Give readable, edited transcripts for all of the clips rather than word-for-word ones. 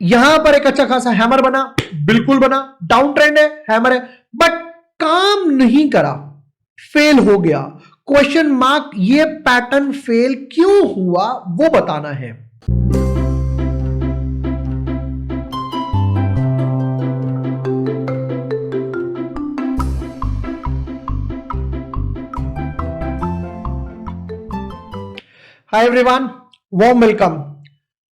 यहां पर एक अच्छा खासा हैमर बना, बिल्कुल बना, डाउन ट्रेंड है, हैमर है, बट काम नहीं करा, फेल हो गया। क्वेश्चन मार्क, ये पैटर्न फेल क्यों हुआ वो बताना है। Hi everyone, warm welcome.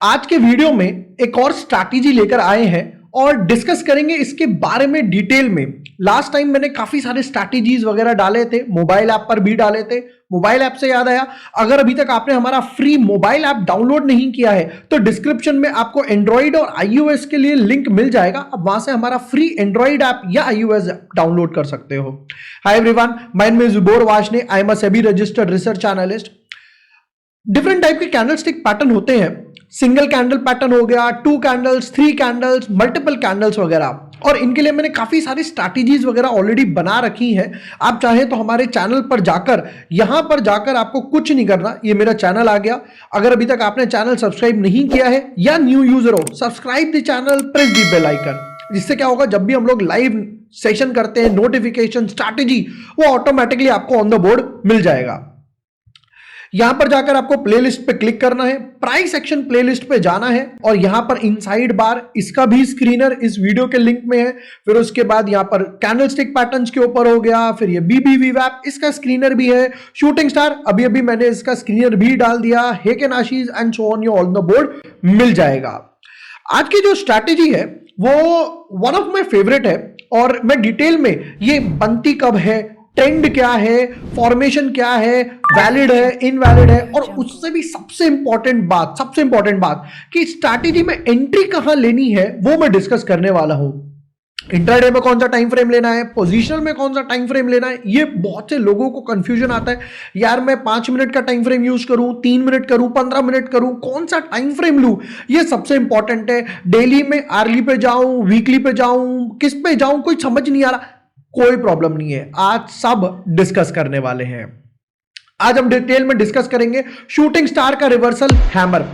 आज के वीडियो में एक और स्ट्रैटेजी लेकर आए हैं और डिस्कस करेंगे इसके बारे में डिटेल में। लास्ट टाइम मैंने काफी सारे स्ट्रैटेजीज वगैरह डाले थे, मोबाइल ऐप पर भी डाले थे। मोबाइल ऐप से याद आया, अगर अभी तक आपने हमारा फ्री मोबाइल ऐप डाउनलोड नहीं किया है तो डिस्क्रिप्शन में आपको एंड्रॉइड और iOS के लिए लिंक मिल जाएगा। अब वहां से हमारा फ्री एंड्रॉइड ऐप या iOS ऐप डाउनलोड कर सकते हो। Hi everyone, my name is Jubor Washne, I am a SEBI registered research analyst. Different type के कैंडलस्टिक पैटर्न होते हैं। सिंगल कैंडल पैटर्न हो गया, 2 कैंडल्स, 3 कैंडल्स, मल्टीपल कैंडल्स वगैरह, और इनके लिए मैंने काफी सारी स्ट्रैटेजीज वगैरह ऑलरेडी बना रखी हैं। आप चाहें तो हमारे चैनल पर जाकर, यहां पर जाकर आपको कुछ नहीं करना, ये मेरा चैनल आ गया। अगर अभी तक आपने चैनल सब्सक्राइब नहीं किया है या न्यू यूजर हो, subscribe the channel, press the bell icon. जिससे क्या होगा, जब भी हम लोग लाइव सेशन करते हैं, नोटिफिकेशन, स्ट्रैटेजी, वो ऑटोमेटिकली आपको ऑन द बोर्ड मिल जाएगा। यहां पर जाकर आपको प्लेलिस्ट पे क्लिक करना है, प्राइस एक्शन प्लेलिस्ट पे जाना है, और यहां पर इनसाइड बार, इसका भी स्क्रीनर इस वीडियो के लिंक में है। फिर उसके बाद यहां पर कैंडलस्टिक पैटर्न्स के ऊपर हो गया, फिर ये बीबीवी वैप, इसका स्क्रीनर भी है। शूटिंग स्टार, अभी अभी मैंने इसका स्क्रीनर भी डाल दिया। Heikin Ashi and so on, on the board मिल जाएगा। आज की जो स्ट्रैटेजी है वो वन ऑफ माय फेवरेट है, और मैं डिटेल में ये बनती कब है, ट्रेंड क्या है, फॉर्मेशन क्या है, वैलिड है, इनवैलिड है, और उससे भी सबसे इंपॉर्टेंट बात कि स्ट्रैटेजी में एंट्री कहां लेनी है वो मैं डिस्कस करने वाला हूं। इंट्राडे में कौन सा टाइम फ्रेम लेना है, पोजीशनल में कौन सा टाइम फ्रेम लेना है, ये बहुत से लोगों को कंफ्यूजन आता है। यार मैं 5 मिनट का टाइम फ्रेम यूज करूं, 3 मिनट करूं, 15 मिनट करूं, कौन सा टाइम फ्रेम लूं, ये सबसे इंपॉर्टेंट है। डेली में, आर्ली पे जाऊं, वीकली पे जाऊं, किस पे जाऊं, कोई समझ नहीं आ रहा। कोई प्रॉब्लम नहीं है, आज सब डिस्कस करने वाले हैं। आज हम डिटेल में डिस्कस करेंगे शूटिंग स्टार का रिवर्सल हैमर।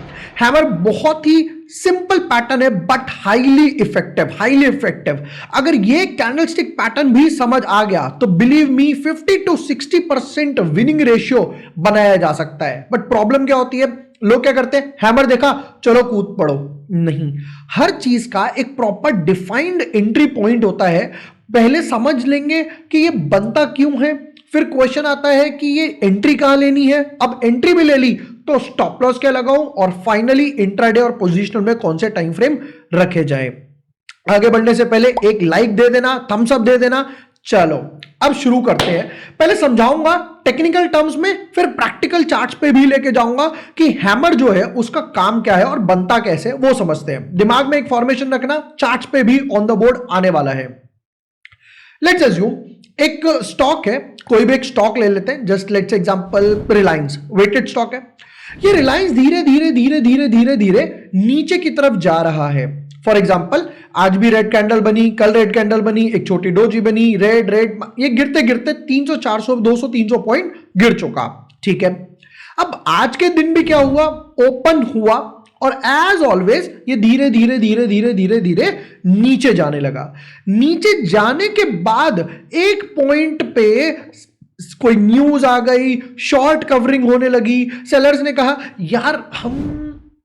हैमर बहुत ही सिंपल पैटर्न है बट हाईली इफेक्टिव। अगर ये कैंडलस्टिक पैटर्न भी समझ आ गया तो believe me 50 to 60% winning ratio बनाया जा सकता है। बट प्रॉब्लम क्या होती है, लोग क्या करते हैं, हैमर देखा चलो कूद पड़ो। नहीं, हर चीज का एक प्रॉपर डिफाइंड एंट्री पॉइंट होता है। पहले समझ लेंगे कि ये बनता क्यों है, फिर क्वेश्चन आता है कि ये एंट्री कहां लेनी है। अब एंट्री भी ले ली तो स्टॉप लॉस क्या लगाऊं, और फाइनली इंट्राडे और पोजीशनल में कौन से टाइम फ्रेम रखे जाए। आगे बढ़ने से पहले एक लाइक दे देना, थम्स अप दे देना। चलो अब शुरू करते हैं। पहले समझाऊंगा टेक्निकल टर्म्स में, फिर प्रैक्टिकल चार्ट्स पे भी लेके जाऊंगा कि हैमर जो है उसका काम क्या है और बनता कैसे, वो समझते हैं। दिमाग में एक फॉर्मेशन रखना, चार्ट्स पे भी ऑन द बोर्ड आने वाला है। लेट्स अज्यूम एक स्टॉक है, कोई भी एक स्टॉक ले लेते हैं। Just let's example Reliance, weighted stock है। ये रिलायंस धीरे धीरे नीचे की तरफ जा रहा है। फॉर एग्जांपल आज भी रेड कैंडल बनी, कल रेड कैंडल बनी, एक छोटी डोजी बनी, रेड, ये गिरते गिरते 300, 400, 200, 300 पॉइंट गिर चुका। ठीक है, अब आज के दिन भी क्या हुआ, ओपन हुआ, और एज ऑलवेज ये धीरे धीरे नीचे जाने लगा। नीचे जाने के बाद एक पॉइंट पे कोई न्यूज आ गई, शॉर्ट कवरिंग होने लगी। सेलर्स ने कहा यार हम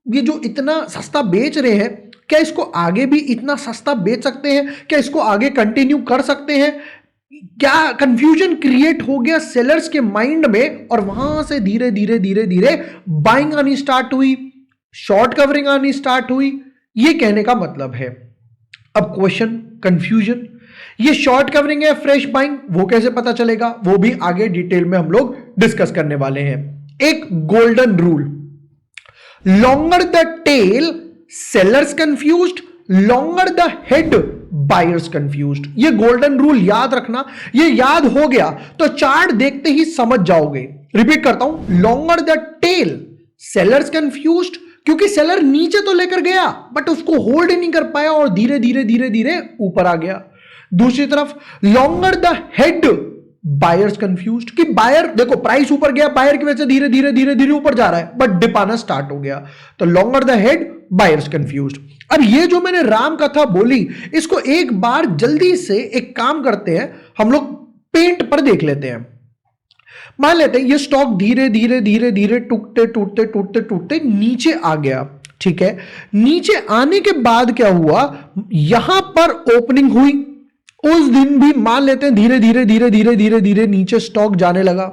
ये जो इतना सस्ता बेच रहे हैं, क्या इसको आगे भी इतना सस्ता बेच सकते हैं, क्या इसको आगे कंटिन्यू कर सकते हैं। क्या कंफ्यूजन क्रिएट हो गया सेलर्स के माइंड में, और वहां से धीरे धीरे बाइंग आनी स्टार्ट हुई, शॉर्ट कवरिंग आनी स्टार्ट हुई। ये कहने का मतलब है, अब क्वेश्चन कंफ्यूजन, ये शॉर्ट कवरिंग है, फ्रेश बाइंग, वो कैसे पता चलेगा, वो भी आगे डिटेल में हम लोग डिस्कस करने वाले हैं। एक golden rule, longer the tail sellers confused, longer the head buyers confused. ये गोल्डन रूल याद रखना, ये याद हो गया तो चार्ट देखते ही समझ जाओगे। रिपीट करता हूं, longer the tail sellers confused, क्योंकि सेलर नीचे तो लेकर गया बट उसको होल्ड नहीं कर पाया और धीरे धीरे ऊपर आ गया। दूसरी तरफ longer the head buyers confused कि बायर देखो प्राइस ऊपर गया, बायर की वजह से धीरे धीरे धीरे धीरे ऊपर जा रहा है, बट डिप आना स्टार्ट हो गया, तो longer the head buyers confused. अब ये जो मैंने राम कथा बोली, इसको एक बार जल्दी से एक काम करते हैं, हम लोग पेंट पर देख लेते हैं। मान लेते हैं ये स्टॉक धीरे धीरे धीरे धीरे टूटते टूटते टूटते टूटते नीचे आ गया, ठीक है। नीचे आने के बाद क्या हुआ, यहां पर ओपनिंग हुई, उस दिन भी मान लेते हैं धीरे धीरे धीरे धीरे धीरे धीरे नीचे स्टॉक जाने लगा,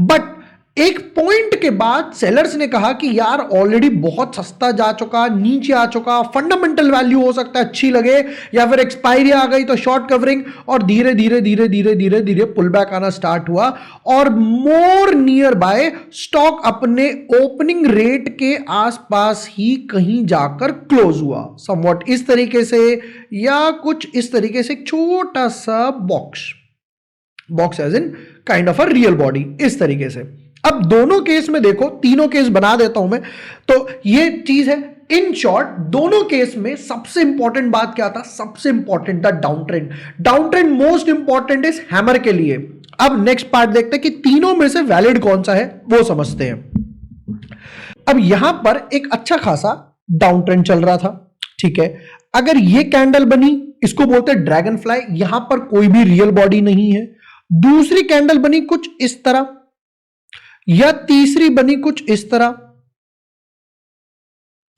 बट एक पॉइंट के बाद सेलर्स ने कहा कि यार ऑलरेडी बहुत सस्ता जा चुका, नीचे आ चुका, फंडामेंटल वैल्यू हो सकता है अच्छी लगे, या फिर एक्सपायरी आ गई तो शॉर्ट कवरिंग, और धीरे धीरे धीरे धीरे धीरे धीरे पुल बैक आना स्टार्ट हुआ, और मोर नियर बाय स्टॉक अपने ओपनिंग रेट के आसपास ही कहीं जाकर क्लोज हुआ, समवॉट इस तरीके से, या कुछ इस तरीके से, एक छोटा सा box as in kind of a real body, इस तरीके से। अब दोनों केस में देखो, तीनों केस बना देता हूं मैं, तो ये चीज है। इन शॉर्ट दोनों केस में सबसे इंपॉर्टेंट बात क्या था, सबसे इंपॉर्टेंट था down trend. Down trend most important is hammer के लिए। अब नेक्स्ट पार्ट देखते हैं कि तीनों में से वैलिड कौन सा है, वो समझते हैं। अब यहां पर एक अच्छा खासा डाउन ट्रेंड चल रहा था, ठीक है। अगर ये कैंडल बनी, इसको बोलते हैं ड्रैगन फ्लाई, यहां पर कोई भी रियल बॉडी नहीं है। दूसरी कैंडल बनी कुछ इस तरह, या तीसरी बनी कुछ इस तरह,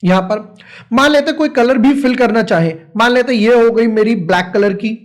यहां पर मान लेते कोई कलर भी फिल करना चाहे, मान लेते ये हो गई मेरी ब्लैक कलर की,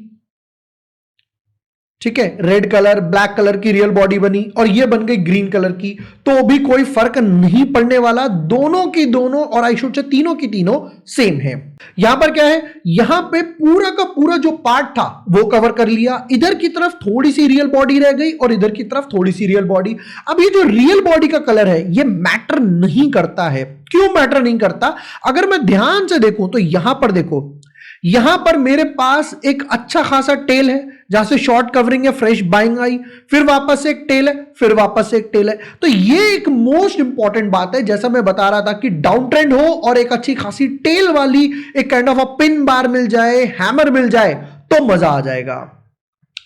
ठीक है, रेड कलर ब्लैक कलर की रियल बॉडी बनी, और ये बन गई ग्रीन कलर की, तो भी कोई फर्क नहीं पड़ने वाला, दोनों की दोनों, और आई शुड से तीनों की तीनों सेम है। यहां पर क्या है, यहां पे पूरा का पूरा जो पार्ट था वो कवर कर लिया, इधर की तरफ थोड़ी सी रियल बॉडी रह गई और इधर की तरफ थोड़ी सी रियल बॉडी। अब ये जो रियल बॉडी का कलर है ये मैटर नहीं करता है। क्यों मैटर नहीं करता, अगर मैं ध्यान से देखूं तो यहां पर देखो, यहां पर मेरे पास एक अच्छा खासा टेल है, जहां से शॉर्ट कवरिंग है, फ्रेश बाइंग आई, फिर वापस से एक टेल है, फिर वापस से एक टेल है। तो ये एक मोस्ट इंपॉर्टेंट बात है, जैसा मैं बता रहा था कि डाउन ट्रेंड हो और एक अच्छी खासी टेल वाली एक kind of a pin bar मिल जाए, हैमर मिल जाए, तो मजा आ जाएगा।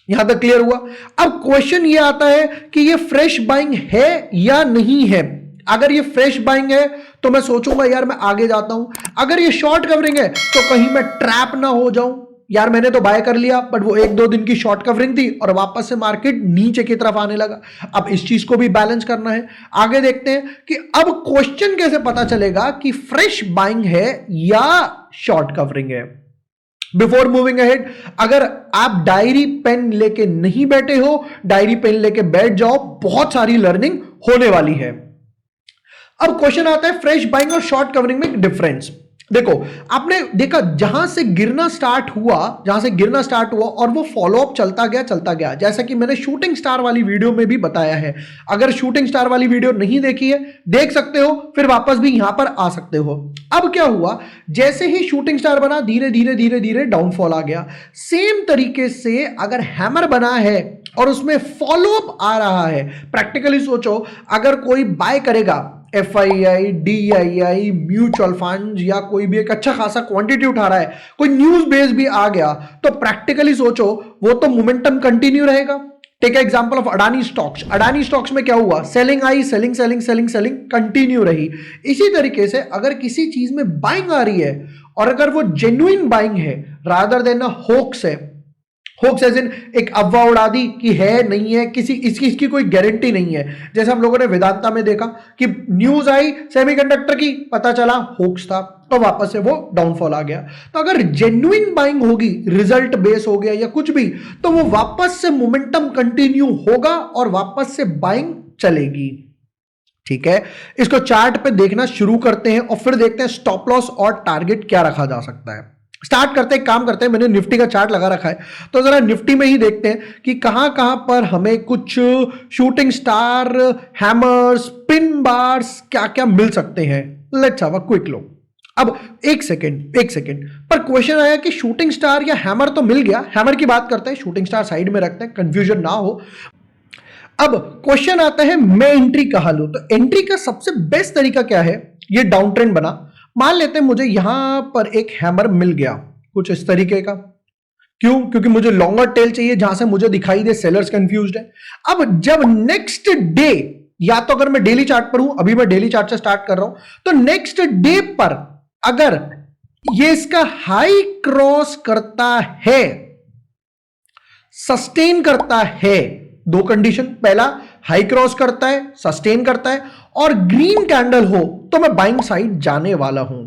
यहां तक क्लियर हुआ। अब क्वेश्चन ये आता है कि ये फ्रेश बाइंग है या नहीं है। अगर ये फ्रेश बाइंग है तो मैं सोचूंगा यार मैं आगे जाता हूं, अगर ये शॉर्ट कवरिंग है तो कहीं मैं ट्रैप ना हो जाऊं, यार मैंने तो बाय कर लिया बट वो 1-2 दिन की शॉर्ट कवरिंग थी और वापस से मार्केट नीचे की तरफ आने लगा। अब इस चीज को भी बैलेंस करना है। आगे देखते हैं कि अब क्वेश्चन कैसे पता चलेगा कि फ्रेश बाइंग है या शॉर्ट कवरिंग है। बिफोर मूविंग अहेड, अगर आप डायरी पेन लेके नहीं बैठे हो, डायरी पेन लेके बैठ जाओ, बहुत सारी लर्निंग होने वाली है। अब क्वेश्चन आता है फ्रेश बाइंग और शॉर्ट कवरिंग में डिफरेंस। देखो आपने देखा जहां से गिरना स्टार्ट हुआ और वो फॉलोअप चलता गया, जैसा कि मैंने शूटिंग स्टार वाली वीडियो में भी बताया है। अगर शूटिंग स्टार वाली वीडियो नहीं देखी है देख सकते हो, फिर वापस भी यहां पर आ सकते हो। अब क्या हुआ, जैसे ही शूटिंग स्टार बना धीरे धीरे धीरे धीरे डाउनफॉल आ गया। सेम तरीके से अगर हैमर बना है और उसमें फॉलोअप आ रहा है, प्रैक्टिकली सोचो, अगर कोई बाय करेगा FII, DII, म्यूचुअल फंड या कोई भी एक अच्छा खासा क्वांटिटी उठा रहा है, कोई न्यूज बेस भी आ गया, तो प्रैक्टिकली सोचो वो तो मोमेंटम कंटिन्यू रहेगा। Take example of Adani stocks. Adani stocks में क्या हुआ, सेलिंग आई, selling selling selling selling continue रही। इसी तरीके से अगर किसी चीज में बाइंग आ रही है और अगर वो जेन्युइन बाइंग है रादर देन अ होक्स है, होक्स एज इन एक अफवाह उड़ा दी कि है नहीं है, इसकी कोई गारंटी नहीं है। जैसे हम लोगों ने वेदांता में देखा कि न्यूज आई सेमीकंडक्टर की, पता चला होक्स था, तो वापस से वो डाउनफॉल आ गया। तो अगर जेन्युइन बाइंग होगी, रिजल्ट बेस हो गया या कुछ भी, तो वो वापस से मोमेंटम कंटिन्यू होगा और वापस से बाइंग चलेगी। ठीक है, इसको चार्ट पे देखना शुरू करते हैं और फिर देखते हैं स्टॉप लॉस और टारगेट क्या रखा जा सकता है। स्टार्ट करते हैं, काम करते हैं। मैंने निफ्टी का चार्ट लगा रखा है, तो जरा निफ्टी में ही देखते हैं कि कहां कहां पर हमें कुछ shooting star, hammers, pin bars क्या क्या मिल सकते हैं। Let's have a quick look. अब एक सेकेंड पर क्वेश्चन आया कि शूटिंग स्टार या हैमर तो मिल गया, हैमर की बात करते हैं, शूटिंग स्टार साइड में रखते हैं, कंफ्यूजन ना हो। अब क्वेश्चन आता है मैं एंट्री कहां लूं। तो एंट्री का सबसे बेस्ट तरीका क्या है, ये डाउन ट्रेंड बना, मान लेते हैं मुझे यहां पर एक हैमर मिल गया कुछ इस तरीके का, क्यों? क्योंकि मुझे लॉन्गर टेल चाहिए जहां से मुझे दिखाई दे सेलर्स कंफ्यूज्ड है। अब जब नेक्स्ट डे, या तो अगर मैं डेली चार्ट पर हूं, अभी मैं डेली चार्ट से स्टार्ट कर रहा हूं, तो नेक्स्ट डे पर अगर ये इसका हाई क्रॉस करता है, सस्टेन करता है, दो कंडीशन, पहला हाई क्रॉस करता है, सस्टेन करता है और ग्रीन कैंडल हो, तो मैं बाइंग साइड जाने वाला हूं।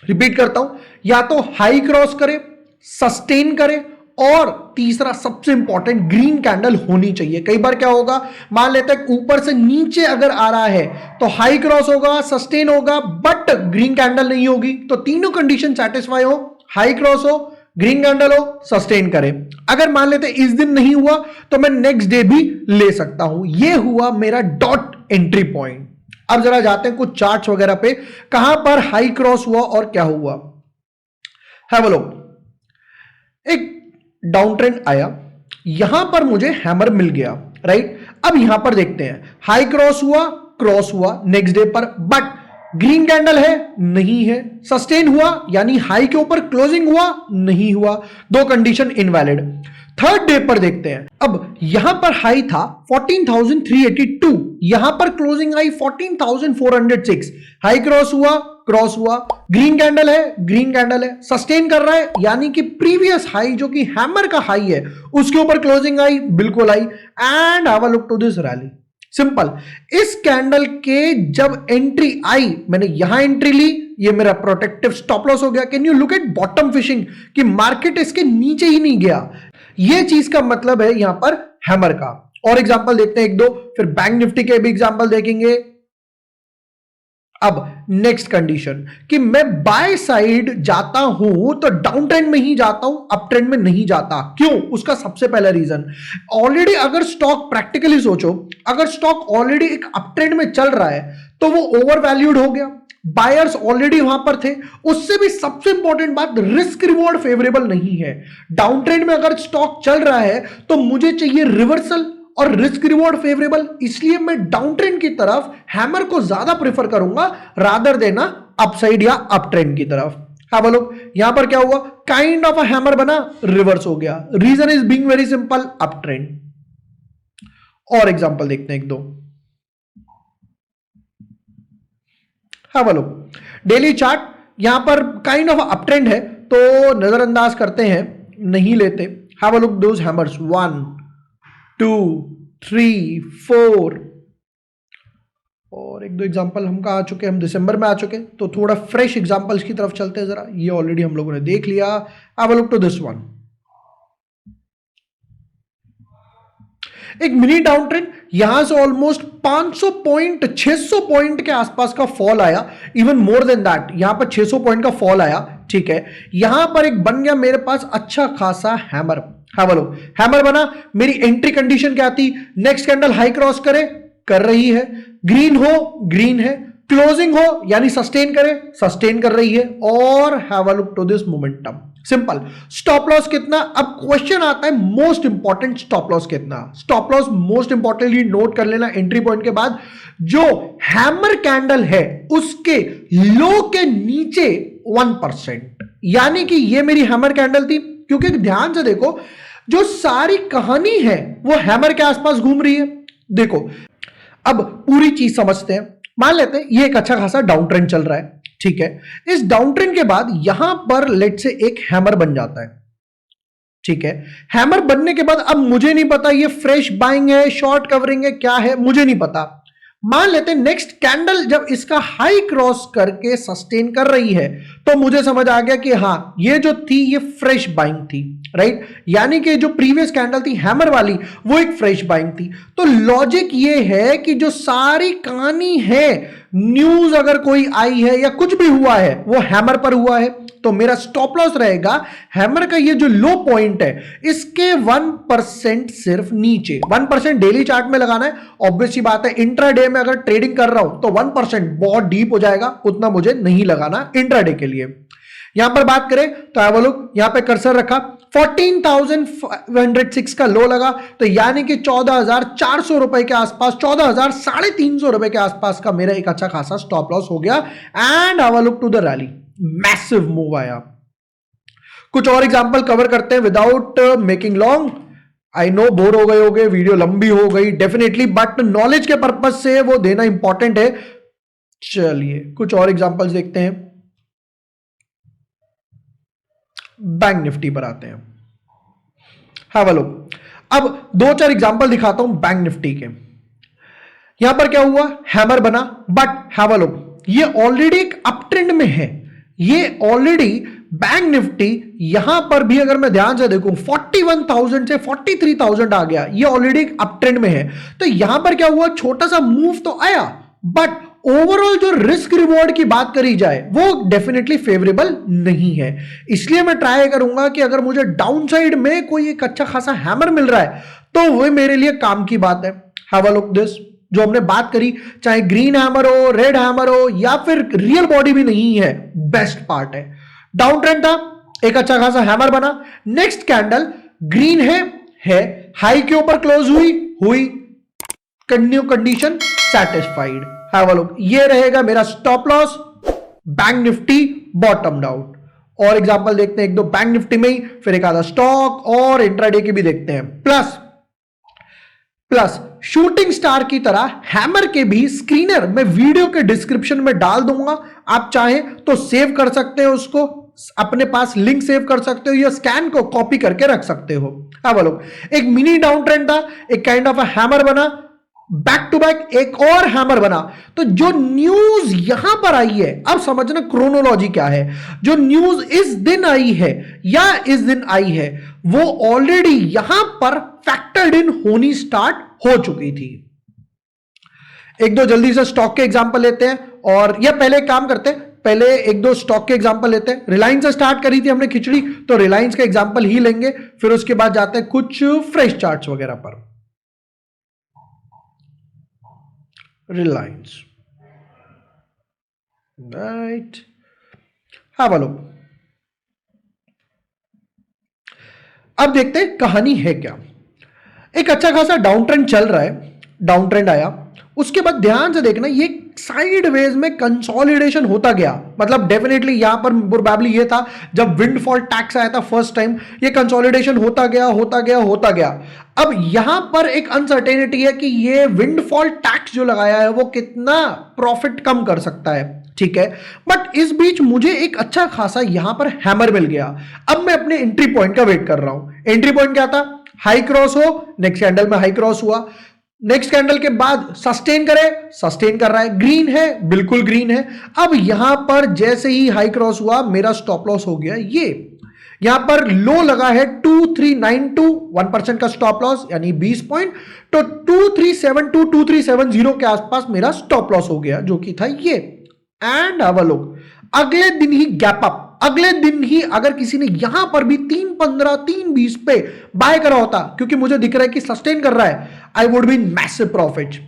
रिपीट करता हूं, या तो हाई क्रॉस करे, सस्टेन करे और तीसरा सबसे इंपॉर्टेंट ग्रीन कैंडल होनी चाहिए। कई बार क्या होगा, मान लेते हैं ऊपर से नीचे अगर आ रहा है तो हाई क्रॉस होगा, सस्टेन होगा, बट ग्रीन कैंडल नहीं होगी। तो तीनों कंडीशन सेटिस्फाई हो, हाई क्रॉस हो, ग्रीन कैंडल हो, सस्टेन करे। अगर मान लेते इस दिन नहीं हुआ तो मैं नेक्स्ट डे भी ले सकता हूं। यह हुआ मेरा डॉट एंट्री पॉइंट। अब जरा जाते हैं कुछ चार्ट्स वगैरह पे, कहां पर हाई क्रॉस हुआ और क्या हुआ है। बोलो, एक डाउन ट्रेंड आया, यहां पर मुझे हैमर मिल गया, राइट। अब यहां पर देखते हैं, हाई क्रॉस हुआ नेक्स्ट डे पर, बट ग्रीन कैंडल है, नहीं है। सस्टेन हुआ यानी हाई के ऊपर क्लोजिंग हुआ, नहीं हुआ। दो कंडीशन इनवैलिड। थर्ड डे पर देखते हैं, अब यहां पर हाई था 14,382, यहां पर क्लोजिंग आई 14,406। हाई क्रॉस हुआ, ग्रीन कैंडल है, सस्टेन कर रहा है यानी कि प्रीवियस हाई जो कि हैमर का हाई है उसके ऊपर क्लोजिंग आई, बिल्कुल आई। And have a look to this rally. Simple, इस कैंडल के जब एंट्री आई, मैंने यहां एंट्री ली, ये मेरा प्रोटेक्टिव स्टॉप लॉस हो गया। Can you look at bottom fishing कि मार्केट इसके नीचे ही नहीं गया। ये चीज का मतलब है यहां पर हैमर का। और एग्जांपल देखते हैं एक दो, फिर बैंक निफ्टी के भी एग्जांपल देखेंगे। अब नेक्स्ट कंडीशन कि मैं बाय साइड जाता हूं तो डाउन ट्रेंड में ही जाता हूं, अप ट्रेंड में नहीं जाता। क्यों? उसका सबसे पहला रीजन, ऑलरेडी अगर स्टॉक, प्रैक्टिकली सोचो, अगर स्टॉक ऑलरेडी एक अप ट्रेंड में चल रहा है तो वो ओवर वैल्यूड हो गया, बायर्स ऑलरेडी वहां पर थे। उससे भी सबसे इंपॉर्टेंट बात, रिस्क रिवॉर्ड फेवरेबल नहीं है। डाउन ट्रेंड में अगर स्टॉक चल रहा है तो मुझे चाहिए रिवर्सल और रिस्क रिवॉर्ड फेवरेबल, इसलिए मैं डाउन ट्रेंड की तरफ हैमर को ज्यादा प्रेफर करूंगा रादर देना अपसाइड या अप ट्रेंड की तरफ। हाँ बोलो, यहां पर क्या हुआ, काइंड ऑफ अ हैमर बना, रिवर्स हो गया। Reason is being very simple, up trend. और एग्जांपल देखते हैं एक दो। हाँ बोलो, डेली चार्ट यहां पर काइंड ऑफ अप ट्रेंड है तो नजरअंदाज करते हैं, नहीं लेते। Have a look those hammers, 1 2 3 4 और एक दो एग्जांपल हम कहा आ चुके, हम दिसंबर में आ चुके, तो थोड़ा फ्रेश एग्जांपल्स की तरफ चलते हैं जरा। ये ऑलरेडी हम लोगों ने देख लिया। Have a look to this one, एक मिनी डाउन ट्रेंड, यहां से ऑलमोस्ट 500 पॉइंट 600 पॉइंट के आसपास का फॉल आया, इवन मोर देन दैट, यहां पर 600 पॉइंट का फॉल आया, ठीक है। यहां पर एक बन गया मेरे पास अच्छा खासा हैमर। हाँ बोलो, हैमर बना, मेरी एंट्री कंडीशन क्या थी, नेक्स्ट कैंडल हाई क्रॉस करे, कर रही है, ग्रीन हो, ग्रीन है, क्लोजिंग हो यानी सस्टेन करे, सस्टेन कर रही है, और have a look to this momentum. Simple. Stop loss कितना? अब क्वेश्चन आता है मोस्ट इंपॉर्टेंट, स्टॉप लॉस कितना? Stop loss most importantly note कर लेना, एंट्री पॉइंट के बाद जो हैमर कैंडल है उसके लो के नीचे 1%, यानी कि ये मेरी हैमर कैंडल थी। क्योंकि ध्यान से देखो, जो सारी कहानी है वो हैमर के आसपास घूम रही है। देखो, अब पूरी चीज समझते हैं। मान लेते हैं ये एक अच्छा खासा डाउन ट्रेंड चल रहा है, ठीक है। इस डाउन ट्रेंड के बाद यहां पर लेट से एक हैमर बन जाता है, ठीक है। हैमर बनने के बाद अब मुझे नहीं पता ये फ्रेश बाइंग है, शॉर्ट कवरिंग है, क्या है, मुझे नहीं पता। मान लेते हैं नेक्स्ट कैंडल जब इसका हाई क्रॉस करके सस्टेन कर रही है तो मुझे समझ आ गया कि हां, ये जो थी ये फ्रेश बाइंग थी, राइट। यानी कि जो प्रीवियस कैंडल थी हैमर वाली वो एक फ्रेश बाइंग थी। तो लॉजिक ये है कि जो सारी कहानी है, न्यूज अगर कोई आई है या कुछ भी हुआ है वो हैमर पर हुआ है, तो मेरा स्टॉप लॉस रहेगा हैमर का ये जो लो पॉइंट है इसके 1% सिर्फ नीचे। 1% डेली चार्ट में लगाना है, ऑब्वियस सी बात है। इंट्राडे में अगर ट्रेडिंग कर रहा हूं तो 1% बहुत डीप हो जाएगा, उतना मुझे नहीं लगाना इंट्राडे के लिए। यहां पर बात करें तो हैव अ लुक, यहां पे कर्सर रखा, 14,506 का लो लगा, तो यानी कि 14,400 रुपए के आसपास, 14,350 रुपए के आसपास का मेरा एक अच्छा खासा स्टॉप लॉस हो गया। And have a look to the rally, massive move आया, कुछ और एग्जांपल कवर करते हैं without making long. I know bore हो गए होगे, वीडियो लंबी हो गई डेफिनेटली, बट नॉलेज के पर्पज से वो देना इंपॉर्टेंट है। चलिए कुछ और एग्जांपल्स देखते हैं। बैंक निफ्टी पर आते हैं। Have a look. अब दो चार एग्जांपल दिखाता हूं बैंक निफ्टी के। यहां पर क्या हुआ, हैमर बना, बट हैव अ लुक, ये ऑलरेडी एक अप ट्रेंड में है। ये ऑलरेडी बैंक निफ्टी यहां पर भी अगर मैं ध्यान से देखूं 41,000 से 43,000 आ गया, ये ऑलरेडी एक अप ट्रेंड में है। तो यहां पर क्या हुआ, छोटा सा मूव तो आया, बट ओवरऑल जो रिस्क रिवॉर्ड की बात करी जाए वो डेफिनेटली फेवरेबल नहीं है। इसलिए मैं ट्राई करूंगा कि अगर मुझे डाउन साइड में कोई एक अच्छा खासा हैमर मिल रहा है तो वो मेरे लिए काम की बात है। हैव अ लुक दिस, जो हमने बात करी, चाहे ग्रीन हैमर हो, रेड हैमर हो, या फिर रियल बॉडी भी नहीं है, बेस्ट पार्ट है। डाउन ट्रेंड था, एक अच्छा खासा हैमर बना, नेक्स्ट कैंडल ग्रीन है हाई के ऊपर क्लोज हुई continue, condition satisfied. Have a look, ये रहेगा मेरा stop loss, bank Nifty bottom out. और एग्जांपल देखते हैं एक दो बैंक निफ्टी में ही, फिर एक आधा स्टॉक और इंट्राडे की भी देखते हैं। प्लस शूटिंग स्टार की तरह हैमर के भी स्क्रीनर मैं वीडियो के डिस्क्रिप्शन में डाल दूंगा, आप चाहें तो सेव कर सकते हो, उसको अपने पास लिंक सेव कर सकते हो या स्कैन को कॉपी करके रख सकते हो। अब लोग, एक मिनी डाउन ट्रेंड था, एक काइंड ऑफ हैमर बना, बैक टू बैक एक और हैमर बना। तो जो न्यूज यहां पर आई है, अब समझना क्रोनोलॉजी क्या है। जो न्यूज इस दिन आई है या इस दिन आई है वो ऑलरेडी यहां पर फैक्टर्ड इन होनी स्टार्ट हो चुकी थी। एक दो जल्दी से स्टॉक के एग्जांपल लेते हैं, और या पहले एक काम करते हैं, पहले एक दो स्टॉक के एग्जांपल लेते हैं। रिलायंस से स्टार्ट करी थी हमने खिचड़ी, तो रिलायंस के एग्जांपल ही लेंगे, फिर उसके बाद जाते हैं कुछ फ्रेश चार्ट्स वगैरह पर। रिलायंस, राइट, हाँ बोलो। अब देखते हैं कहानी है क्या। एक अच्छा खासा डाउन ट्रेंड चल रहा है, डाउन ट्रेंड आया, उसके बाद ध्यान से देखना ये साइडवेज में कंसोलिडेशन होता गया। मतलब डेफिनेटली यहां पर प्रोबेबली ये था जब विंडफॉल टैक्स आया था फर्स्ट टाइम, ये कंसोलिडेशन होता गया। अब यहां पर एक अनसर्टेनिटी है कि ये विंडफॉल टैक्स जो लगाया है वो कितना प्रॉफिट कम कर सकता है, ठीक है। बट इस बीच मुझे एक अच्छा खासा यहां पर हैमर मिल गया। अब मैं अपने एंट्री पॉइंट का वेट कर रहा हूं। एंट्री पॉइंट क्या था, हाई क्रॉस हो, नेक्स्ट कैंडल में हाई क्रॉस हुआ, नेक्स्ट कैंडल के बाद सस्टेन कर रहा है, ग्रीन है, बिल्कुल ग्रीन है। अब यहां पर जैसे ही हाई क्रॉस हुआ मेरा स्टॉप लॉस हो गया, ये यहां पर लो लगा है 2392, 1% का स्टॉप लॉस यानी 20 पॉइंट, तो 2372 2370 के आसपास मेरा स्टॉप लॉस हो गया, जो कि था ये। एंड अब लोग अगले दिन ही गैप अप, अगले दिन ही अगर किसी ने यहां पर भी 315 320 पे बाय करा होता, क्योंकि मुझे दिख रहा है कि सस्टेन कर रहा है, I would be in massive profit.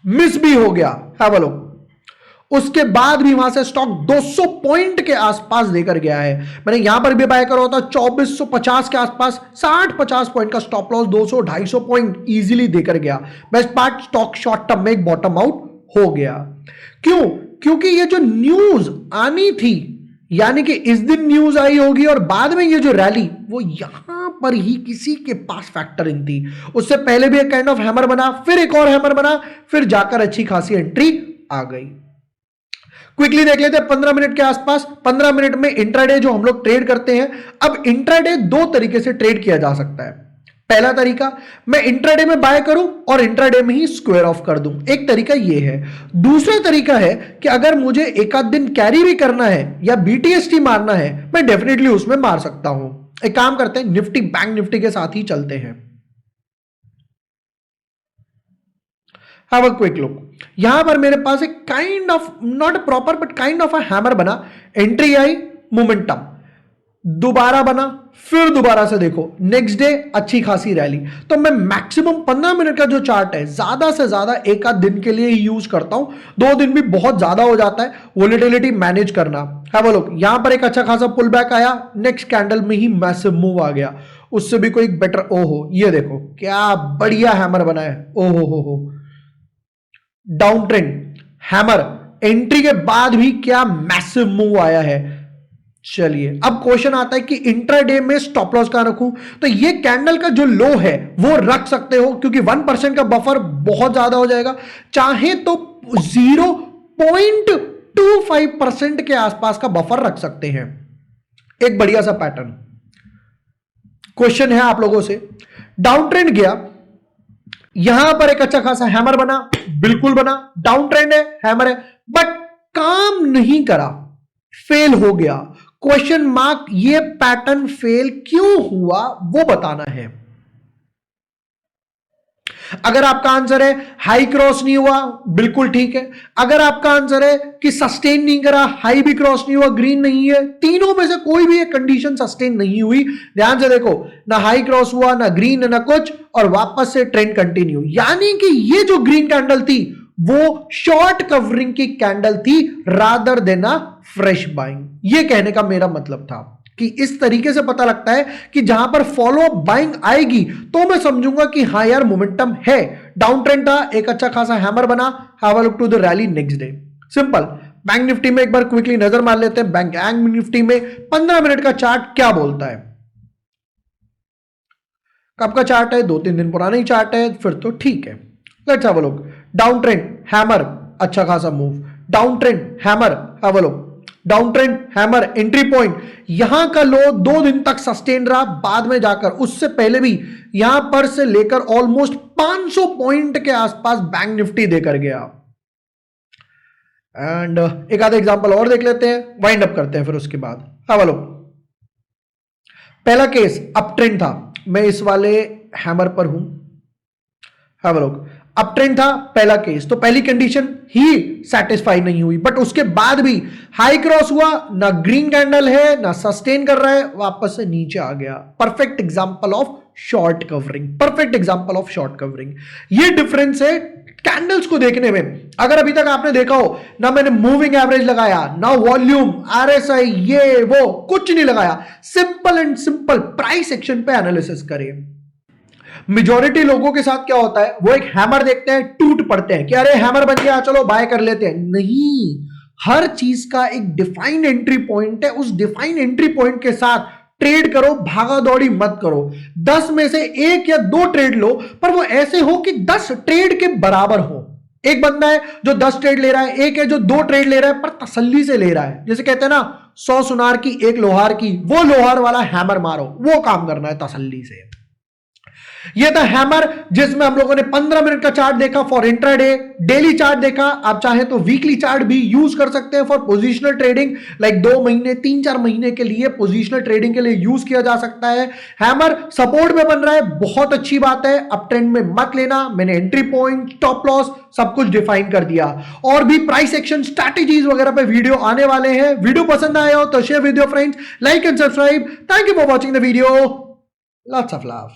Miss भी हो गया, हैव अ लुक। उसके बाद भी वहां से स्टॉक 200 पॉइंट के आसपास देकर गया है। मैंने यहां पर भी बाय करा होता 2450 के आसपास, 60-50 पॉइंट का स्टॉप लॉस, 200-250 पॉइंट इजीली देकर गया। Best part, stock short term में एक बॉटम आउट हो गया। क्यों? क्योंकि ये जो न्यूज आनी थी, यानी कि इस दिन न्यूज आई होगी और बाद में ये जो रैली, वो यहां पर ही किसी के पास फैक्टर इन थी। उससे पहले भी एक काइंड ऑफ हैमर बना, फिर एक और हैमर बना, फिर जाकर अच्छी खासी एंट्री आ गई। क्विकली देख लेते हैं 15 मिनट के आसपास। 15 मिनट में इंट्राडे जो हम लोग ट्रेड करते हैं, अब इंट्राडे दो तरीके से ट्रेड किया जा सकता है। पहला तरीका, मैं इंट्राडे में बाय करूं और इंट्राडे में ही स्क्वायर ऑफ कर दूं, एक तरीका ये है। दूसरा तरीका है कि अगर मुझे एक आध दिन कैरी भी करना है या बीटीएसटी मारना है, मैं डेफिनेटली उसमें मार सकता हूं। एक काम करते हैं, निफ्टी बैंक निफ्टी के साथ ही चलते हैं। Have a quick look. यहां पर मेरे पास एक kind of, not proper but kind of a hammer बना, एंट्री आई, मोमेंटम, दोबारा बना, फिर दोबारा से देखो नेक्स्ट डे अच्छी खासी रैली। तो मैं मैक्सिमम 15 मिनट का जो चार्ट है ज्यादा से ज्यादा एक आध दिन के लिए यूज करता हूं, 2 दिन भी बहुत ज्यादा हो जाता है वोलेटिलिटी मैनेज करना। हैव अ लुक, यहां पर एक अच्छा खासा पुल बैक आया, नेक्स्ट कैंडल में ही मैसिव मूव आ गया, उससे भी कोई बेटर, ओहो ये देखो क्या बढ़िया हैमर बना है, ओहो हो डाउन ट्रेंड हैमर, एंट्री के बाद भी क्या मैसिव मूव आया है। चलिए अब क्वेश्चन आता है कि इंट्राडे में स्टॉप लॉस कहां रखूं। तो ये कैंडल का जो लो है वो रख सकते हो, क्योंकि 1% का बफर बहुत ज्यादा हो जाएगा। चाहे तो 0.25% के आसपास का बफर रख सकते हैं। एक बढ़िया सा पैटर्न। क्वेश्चन है आप लोगों से, डाउन ट्रेंड गया, यहां पर एक अच्छा खासा हैमर बना, बिल्कुल बना, डाउन ट्रेंड है, हैमर है, बट काम नहीं करा, फेल हो गया। क्वेश्चन मार्क, ये पैटर्न फेल क्यों हुआ वो बताना है। अगर आपका आंसर है हाई क्रॉस नहीं हुआ, बिल्कुल ठीक है। अगर आपका आंसर है कि सस्टेन नहीं करा, हाई भी क्रॉस नहीं हुआ, ग्रीन नहीं है, तीनों में से कोई भी एक कंडीशन सस्टेन नहीं हुई, ध्यान से देखो, ना हाई क्रॉस हुआ, ना ग्रीन, ना कुछ, और वापस से ट्रेंड कंटिन्यू, यानी कि ये जो ग्रीन कैंडल थी वो शॉर्ट कवरिंग की कैंडल थी रादर देन अ फ्रेश बाइंग। ये कहने का मेरा मतलब था कि इस तरीके से पता लगता है कि जहां पर फॉलो अप बाइंग आएगी तो मैं समझूंगा कि हाँ यार मोमेंटम है। डाउन ट्रेंड था, एक अच्छा खासा हैमर बना, have a look to the rally next day. Simple. Bank Nifty में एक बार क्विकली नजर मार लेते हैं। बैंक निफ्टी में 15 मिनट का चार्ट क्या बोलता है। कब का चार्ट है? 2-3 दिन पुराना ही चार्ट है, फिर तो ठीक है। Let's have a look. Down trend, hammer, अच्छा खासा move, down trend, hammer, have a look, down trend, hammer, entry point, यहां का लो 2 दिन तक सस्टेन रहा, बाद में जाकर उससे पहले भी यहां पर से लेकर ऑलमोस्ट 500 पॉइंट के आसपास बैंक निफ्टी देकर गया। एंड एक आधा एग्जांपल और देख लेते हैं, वाइंड अप करते हैं फिर उसके बाद। Have a look. पहला केस अप ट्रेंड था, मैं इस वाले हैमर पर हूं, have a look, up trend था, पहला केस, तो पहली कंडीशन ही सेटिस्फाई नहीं हुई, बट उसके बाद भी हाई क्रॉस हुआ, ना ग्रीन कैंडल है, ना सस्टेन कर रहा है, वापस से नीचे आ गया। Perfect example of short covering, perfect example of short covering. ये डिफरेंस है कैंडल्स को देखने में। अगर अभी तक आपने देखा हो ना मैंने मूविंग एवरेज लगाया, ना वॉल्यूम, आरएसआई, ये वो कुछ नहीं लगाया, simple and simple price action पे एनालिसिस करिए। मेजॉरिटी लोगों के साथ क्या होता है, वो एक हैमर देखते हैं, टूट पड़ते हैं कि अरे हैमर बन गया, चलो बाय कर लेते हैं। नहीं, हर चीज का एक डिफाइंड एंट्री पॉइंट है, उस डिफाइंड एंट्री पॉइंट के साथ ट्रेड करो, भागा दौड़ी मत करो। 10 में से 1 या 2 ट्रेड लो, पर वो ऐसे हो कि 10 ट्रेड के बराबर हो। एक बंदा है जो 10 ट्रेड ले रहा है, एक है जो 2 ट्रेड ले रहा है, पर तसल्ली से ले रहा है। जैसे कहते हैं ना, 100 सुनार की 1 लोहार की, वो लोहार वाला हैमर मारो, वो काम करना है तसल्ली से। ये था हैमर, जिसमें हम लोगों ने 15 मिनट का चार्ट देखा फॉर इंट्राडे, डेली चार्ट देखा, आप चाहे तो वीकली चार्ट भी यूज कर सकते हैं फॉर पोजिशनल ट्रेडिंग, लाइक 2 महीने 3-4 महीने के लिए पोजिशनल ट्रेडिंग के लिए यूज किया जा सकता है। हैमर सपोर्ट में बन रहा है, बहुत अच्छी बात है, अप ट्रेंड में मत लेना। मैंने एंट्री पॉइंट, स्टॉप लॉस सब कुछ डिफाइन कर दिया, और भी प्राइस एक्शन स्ट्रैटेजीज वगैरह पे वीडियो आने वाले हैं। वीडियो पसंद आया हो तो share with your friends, like and subscribe. Thank you for watching the video, lots of love.